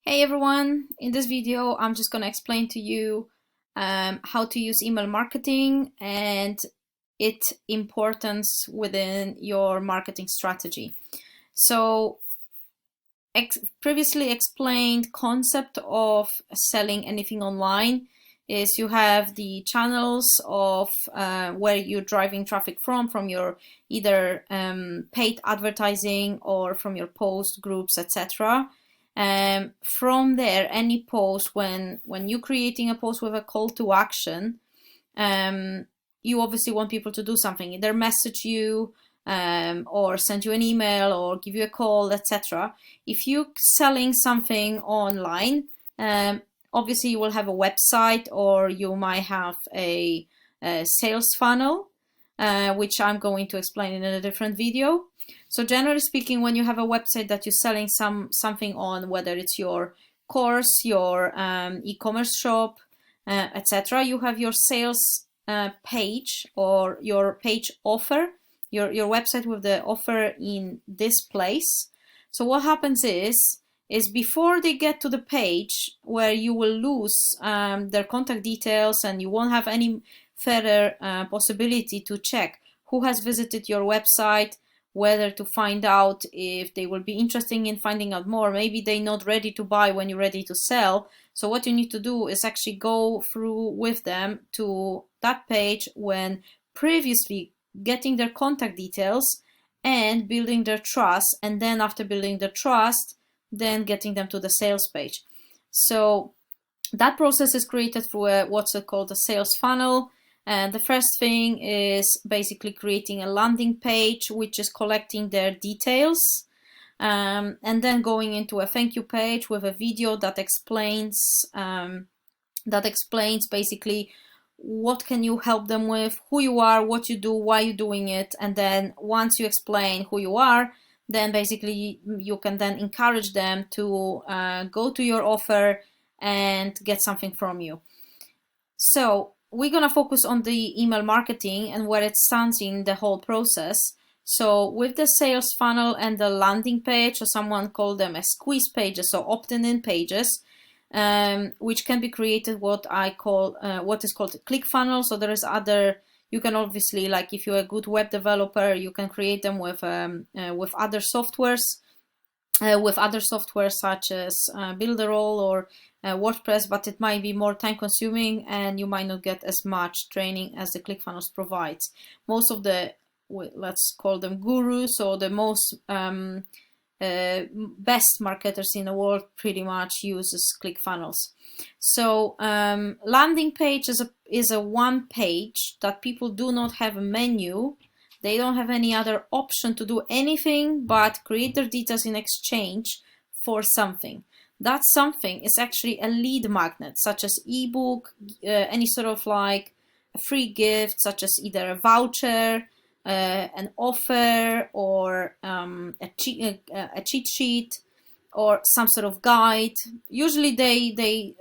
Hey everyone, in this video I'm just going to explain to you how to use email marketing and its importance within your marketing strategy. So previously explained concept of selling anything online is you have the channels of where you're driving traffic from your either paid advertising or from your post groups, etc. From there, any post, when you're creating a post with a call to action, you obviously want people to do something, either message you or send you an email or give you a call, etc. If you're selling something online, obviously you will have a website or you might have a sales funnel, which I'm going to explain in a different video. So generally speaking, when you have a website that you're selling something on, whether it's your course, your e-commerce shop, etc., you have your sales page or your page offer, your website with the offer in this place. So what happens is before they get to the page where you will lose their contact details and you won't have any further possibility to check who has visited your website, whether to find out if they will be interested in finding out more. Maybe they're not ready to buy when you're ready to sell. So what you need to do is actually go through with them to that page when previously getting their contact details and building their trust. And then after building the trust, then getting them to the sales page. So that process is created through what's called a sales funnel. And the first thing is basically creating a landing page, which is collecting their details, and then going into a thank you page with a video that explains basically what can you help them with, who you are, what you do, why you're doing it. And then once you explain who you are, then basically you can then encourage them to go to your offer and get something from you. So we're going to focus on the email marketing and where it stands in the whole process. So with the sales funnel and the landing page, or someone called them as squeeze pages, so opt-in pages, which can be created what is called a click funnel. So there is other, you can obviously, like if you're a good web developer, you can create them with other softwares. Such as Builderall or WordPress, but it might be more time consuming and you might not get as much training as the ClickFunnels provides. Most of the, let's call them gurus, or the most best marketers in the world pretty much uses ClickFunnels. So landing page is a one page that people do not have a menu. They don't have any other option to do anything but create their details in exchange for something. That something is actually a lead magnet, such as ebook, any sort of like a free gift, such as either a voucher, an offer, or a cheat sheet, or some sort of guide. Usually they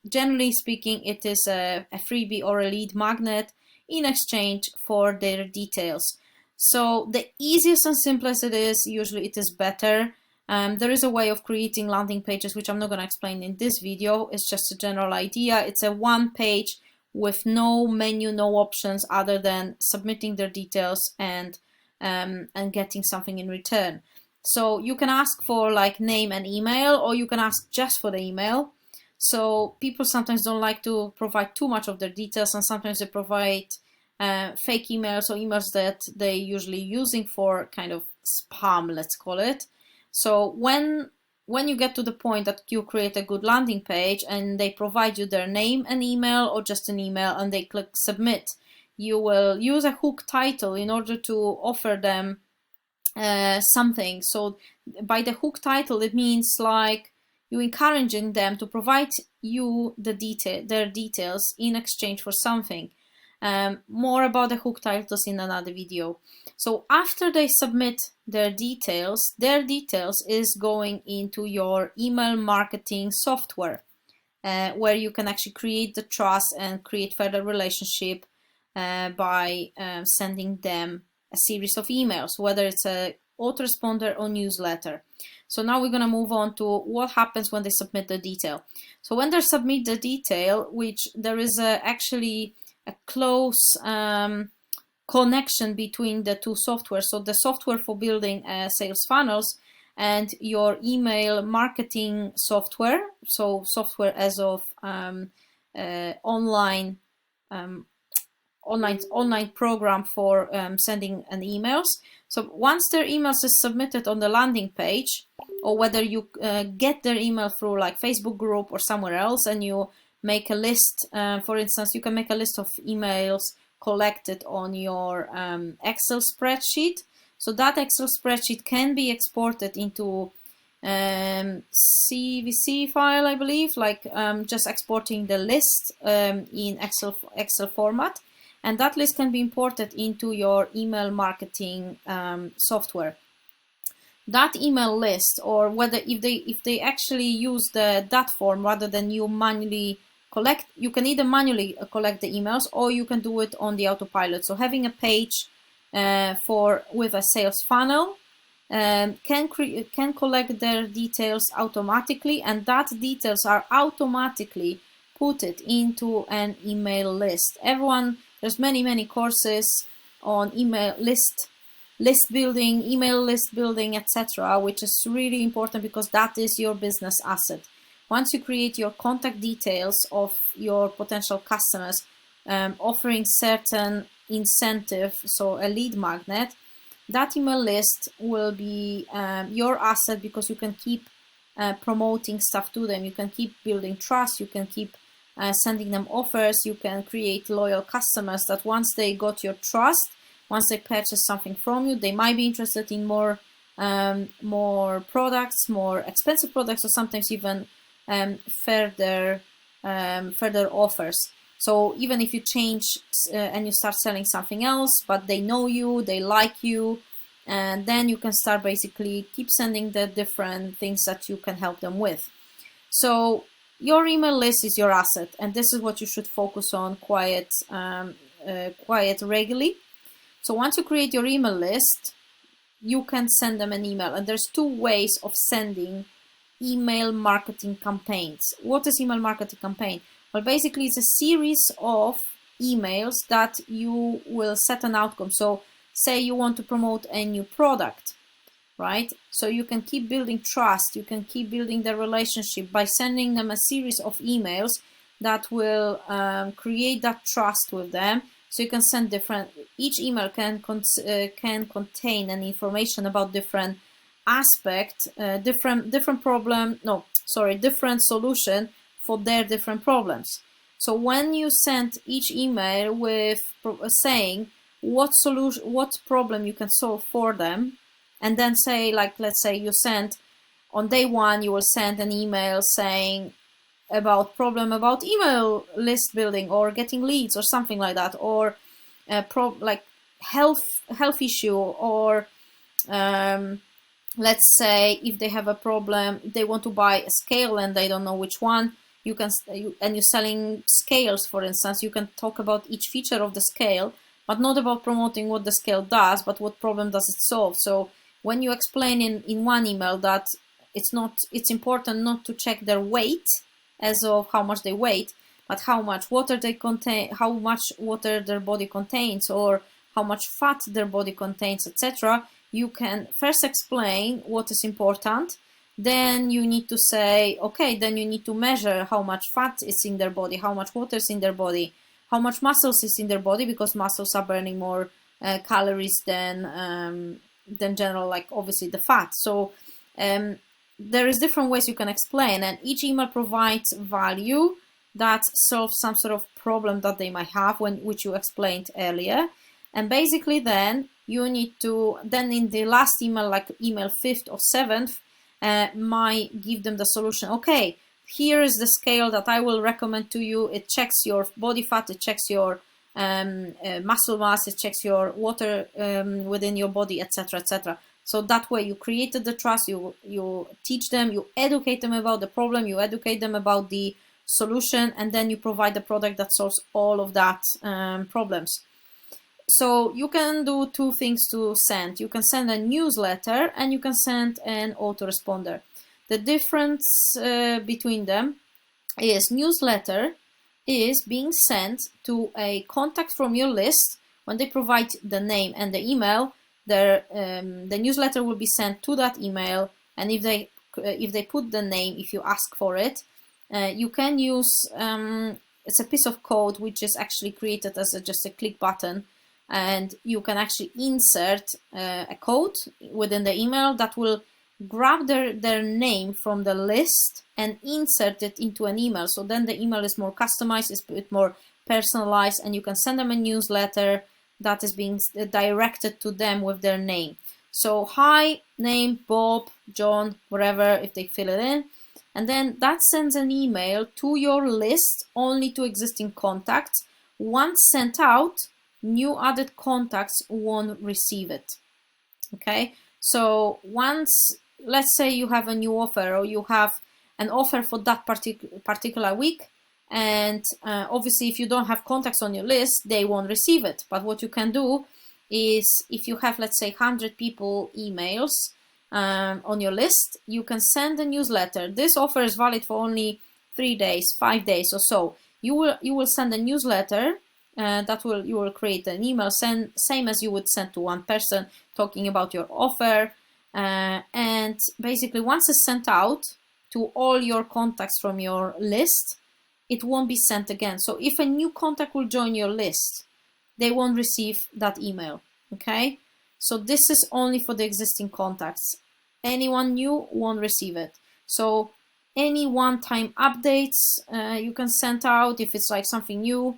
generally speaking, it is a freebie or a lead magnet in exchange for their details. So the easiest and simplest it is, usually it is better. There is a way of creating landing pages, which I'm not going to explain in this video. It's just a general idea. It's a one page with no menu, no options other than submitting their details and getting something in return. So you can ask for like name and email, or you can ask just for the email. So people sometimes don't like to provide too much of their details, and sometimes they provide fake emails or emails that they usually using for kind of spam, let's call it. So when you get to the point that you create a good landing page and they provide you their name and email, or just an email, and they click submit, you will use a hook title in order to offer them something. So by the hook title, it means like you encouraging them to provide you their details in exchange for something. More about the hook titles in another video. So after they submit their details is going into your email marketing software, where you can actually create the trust and create further relationship by sending them a series of emails, whether it's a autoresponder or newsletter. So now we're going to move on to what happens when they submit the detail. So when they submit the detail, which there is actually a close connection between the two softwares. So the software for building sales funnels and your email marketing software. So software as of online program for sending an emails. So once their emails is submitted on the landing page, or whether you get their email through like Facebook group or somewhere else, and you make a list, for instance, you can make a list of emails collected on your Excel spreadsheet. So that Excel spreadsheet can be exported into CVC file, I believe, like just exporting the list in Excel format. And that list can be imported into your email marketing software. That email list, or whether if they actually use that form rather than you manually collect, you can either manually collect the emails or you can do it on the autopilot. So having a page with a sales funnel can collect their details automatically, and that details are automatically put it into an email list. There's many courses on email list building, email list building, etc., which is really important because that is your business asset. Once you create your contact details of your potential customers, offering certain incentive, so a lead magnet, that email list will be your asset because you can keep promoting stuff to them. You can keep building trust. You can keep sending them offers. You can create loyal customers that once they got your trust, once they purchase something from you, they might be interested in more products, more expensive products, or sometimes even further offers. So even if you change and you start selling something else, but they know you, they like you, and then you can start basically keep sending the different things that you can help them with. So your email list is your asset, and this is what you should focus on quite regularly. So once you create your email list, you can send them an email, and there's two ways of sending email marketing campaigns. What is email marketing campaign? Well, basically it's a series of emails that you will set an outcome. So say you want to promote a new product, right? So you can keep building trust, you can keep building the relationship by sending them a series of emails that will create that trust with them. So you can send each email can contain an information about different aspect, different solution for their different problems. So when you send each email with saying what problem you can solve for them, and then say, like, let's say you send on day one, you will send an email saying about email list building or getting leads or something like that, or like health issue, or let's say if they have a problem, they want to buy a scale and they don't know which one. And you're selling scales, for instance, you can talk about each feature of the scale, but not about promoting what the scale does, but what problem does it solve. So when you explain in one email that it's important not to check their weight as of how much they weigh, but how much water they contain, how much water their body contains, or how much fat their body contains, etc. You can first explain what is important. Then you need to say, okay, then you need to measure how much fat is in their body, how much water is in their body, how much muscles is in their body, because muscles are burning more calories than general, like obviously the fat. So there is different ways you can explain, and each email provides value that solves some sort of problem that they might have, which you explained earlier. And basically then you need to, then in the last email, like email 5th or 7th, might give them the solution. Okay, here is the scale that I will recommend to you. It checks your body fat, it checks your muscle mass, it checks your water within your body, etc., etc. So that way you created the trust, you teach them, you educate them about the problem, you educate them about the solution, and then you provide the product that solves all of that problems. So you can do two things to send. You can send a newsletter and you can send an autoresponder. The difference between them is newsletter is being sent to a contact from your list. When they provide the name and the email, the newsletter will be sent to that email, and if they put the name, if you ask for it, you can use it's a piece of code which is actually created as just a click button, and you can actually insert a code within the email that will grab their name from the list and insert it into an email. So then the email is more customized, it's a bit more personalized, and you can send them a newsletter that is being directed to them with their name. So hi, name, Bob, John, whatever, if they fill it in. And then that sends an email to your list, only to existing contacts. Once sent out, new added contacts won't receive it. Okay, so once, let's say you have a new offer, or you have an offer for that particular week, and obviously if you don't have contacts on your list, they won't receive it. But what you can do is, if you have, let's say, 100 people emails on your list, you can send a newsletter. This offer is valid for only 3 days, 5 days or so. You will send a newsletter you will create an email, same as you would send to one person, talking about your offer, and basically once it's sent out to all your contacts from your list, it won't be sent again. So if a new contact will join your list, they won't receive that email. Okay, so this is only for the existing contacts. Anyone new won't receive it. So any one-time updates you can send out. If it's like something new,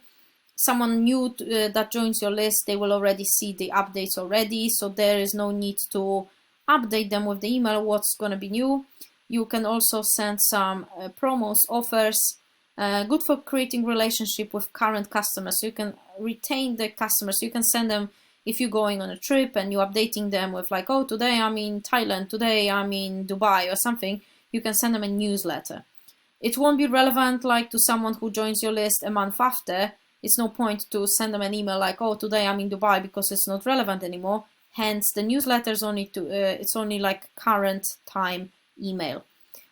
someone new that joins your list, they will already see the updates already, so there is no need to update them with the email what's going to be new. You can also send some promos, offers, good for creating relationship with current customers, so you can retain the customers. You can send them if you're going on a trip and you're updating them with like, oh, today I'm in Thailand, today I'm in Dubai or something. You can send them a newsletter. It won't be relevant like to someone who joins your list a month after. It's no point to send them an email like, oh, today I'm in Dubai, because it's not relevant anymore. Hence, the newsletter is only it's only like current time email.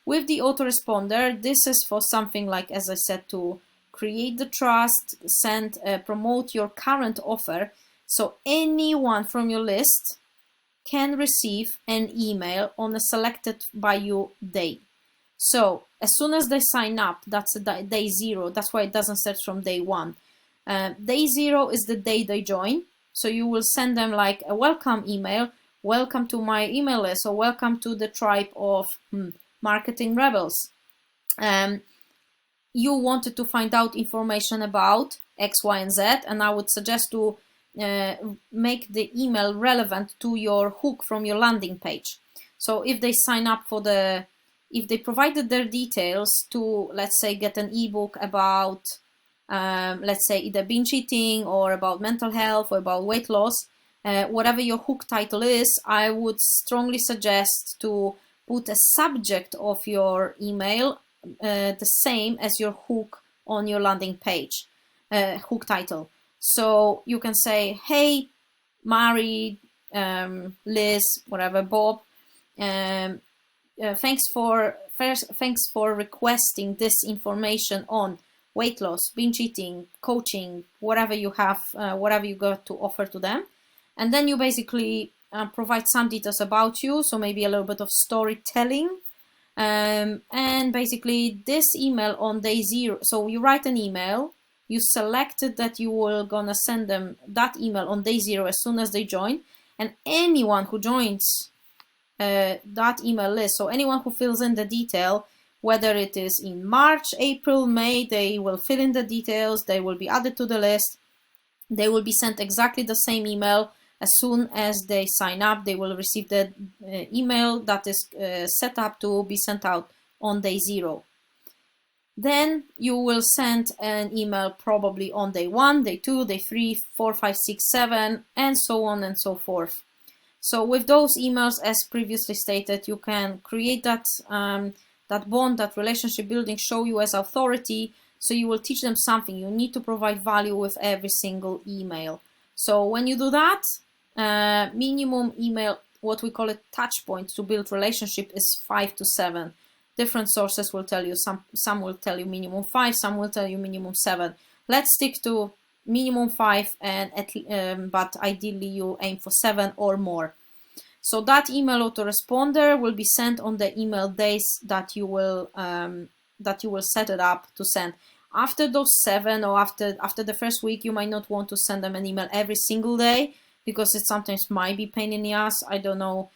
With the autoresponder, this is for something like, as I said, to create the trust, send, promote your current offer. So anyone from your list can receive an email on a selected by you day. So as soon as they sign up, that's day 0. That's why it doesn't start from day 1. Day 0 is the day they join. So you will send them like a welcome email, welcome to my email list, or welcome to the tribe of marketing rebels. You wanted to find out information about X, Y, and Z, and I would suggest to make the email relevant to your hook from your landing page. So if they sign up for if they provided their details to, let's say, get an ebook about let's say either binge eating or about mental health or about weight loss, whatever your hook title is, I would strongly suggest to put a subject of your email the same as your hook on your landing page, hook title. So you can say, hey, Mary, Liz, whatever, Bob, thanks for requesting this information on weight loss, binge eating, coaching, whatever you have, whatever you got to offer to them. And then you basically provide some details about you, so maybe a little bit of storytelling. And basically this email on day 0, so you write an email, you selected that you were gonna send them that email on day 0 as soon as they join, and anyone who joins that email list, so anyone who fills in the detail, whether it is in March, April, May, they will fill in the details, they will be added to the list, they will be sent exactly the same email. As soon as they sign up, they will receive the email that is set up to be sent out on day 0. Then you will send an email probably on day 1, day 2, day 3, 4, 5, 6, 7, and so on and so forth. So with those emails, as previously stated, you can create that that bond, that relationship building, show you as authority. So you will teach them something. You need to provide value with every single email. So when you do that, minimum email, what we call a touch point to build relationship, is 5 to 7. Different sources will tell you, some will tell you minimum 5, some will tell you minimum 7. Let's stick to minimum 5, and but ideally you aim for 7 or more. So that email autoresponder will be sent on the email days that you will set it up to send. After those 7, or after the first week, you might not want to send them an email every single day, because it sometimes might be pain in the ass. I don't know.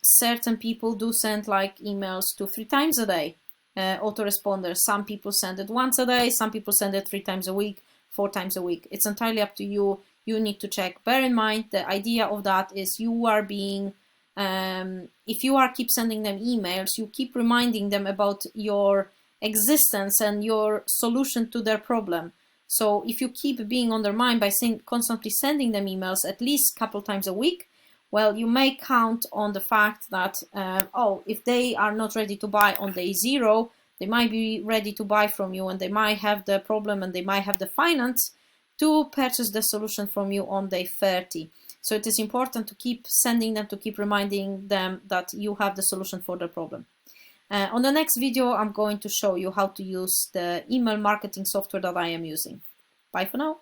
Certain people do send like emails 2-3 times a day, autoresponders. Some people send it once a day, some people send it 3 times a week, 4 times a week. It's entirely up to you. You need to check. Bear in mind, the idea of that is you are being, if you are keep sending them emails, you keep reminding them about your existence and your solution to their problem. So if you keep being on their mind by constantly sending them emails at least a couple times a week, well, you may count on the fact that, if they are not ready to buy on day 0, they might be ready to buy from you, and they might have the problem and they might have the finance to purchase the solution from you on day 30. So it is important to keep sending them, to keep reminding them that you have the solution for the problem. On the next video, I'm going to show you how to use the email marketing software that I am using. Bye for now.